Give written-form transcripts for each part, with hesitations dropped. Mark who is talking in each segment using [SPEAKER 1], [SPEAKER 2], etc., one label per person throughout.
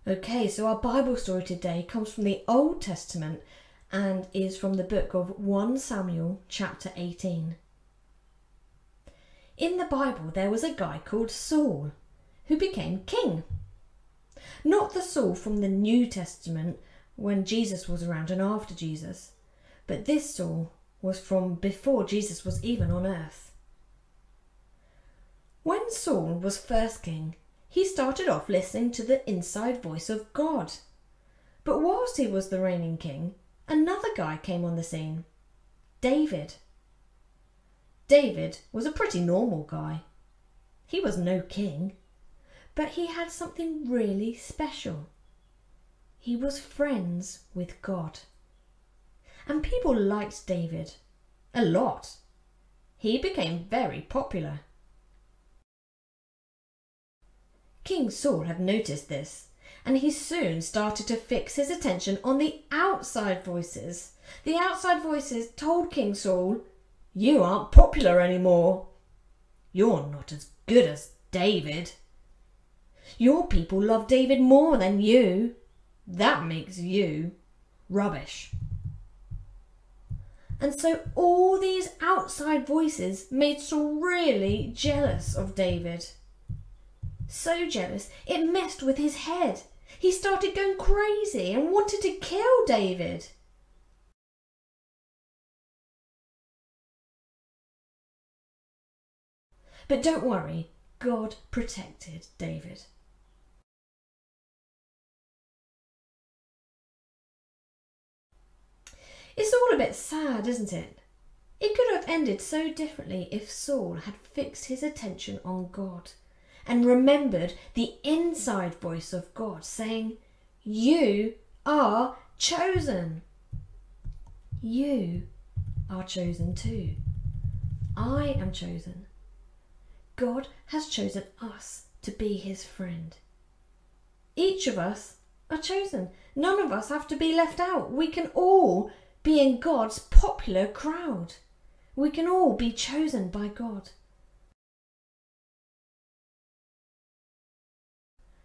[SPEAKER 1] Okay, so our Bible story today comes from the Old Testament and is from the book of 1 Samuel chapter 18. In the Bible there was a guy called Saul who became king. Not the Saul from the New Testament when Jesus was around and after Jesus, but this Saul was from before Jesus was even on earth. When Saul was first king, he started off listening to the inside voice of God. But whilst he was the reigning king, another guy came on the scene, David. David was a pretty normal guy. He was no king, but he had something really special. He was friends with God. And people liked David a lot. He became very popular. King Saul had noticed this, and he soon started to fix his attention on the outside voices. The outside voices told King Saul, "You aren't popular anymore. You're not as good as David. Your people love David more than you. That makes you rubbish." And so all these outside voices made Saul really jealous of David. So jealous, it messed with his head. He started going crazy and wanted to kill David. But don't worry, God protected David. It's all a bit sad, isn't it? It could have ended so differently if Saul had fixed his attention on God and remembered the inside voice of God saying, "You are chosen. You are chosen too. I am chosen. God has chosen us to be his friend. Each of us are chosen. None of us have to be left out. We can all be in God's popular crowd. We can all be chosen by God.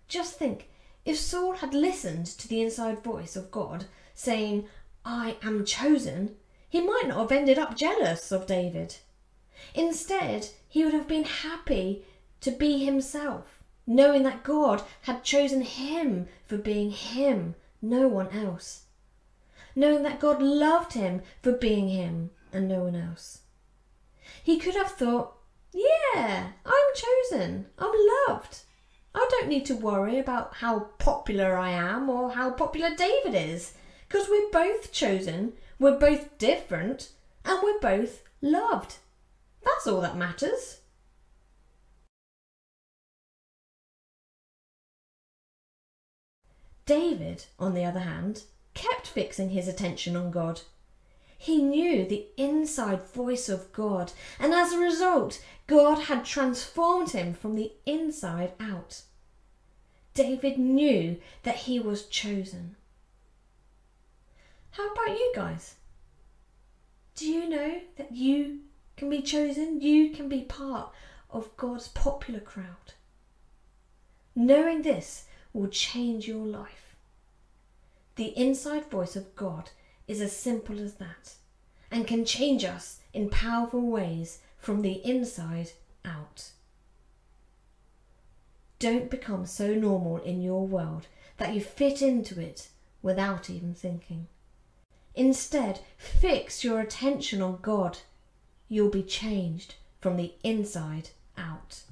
[SPEAKER 1] Just think, if Saul had listened to the inside voice of God saying, "I am chosen," he might not have ended up jealous of David. Instead, he would have been happy to be himself, knowing that God had chosen him for being him, no one else. Knowing that God loved him for being him and no one else. He could have thought, "Yeah, I'm chosen, I'm loved. I don't need to worry about how popular I am or how popular David is, because we're both chosen, we're both different, and we're both loved. That's all that matters." David, on the other hand, kept fixing his attention on God. He knew the inside voice of God, and as a result, God had transformed him from the inside out. David knew that he was chosen. How about you guys? Do you know that you can be chosen? You can be part of God's popular crowd. Knowing this will change your life. The inside voice of God is as simple as that and can change us in powerful ways from the inside out. Don't become so normal in your world that you fit into it without even thinking. Instead, fix your attention on God. You'll be changed from the inside out.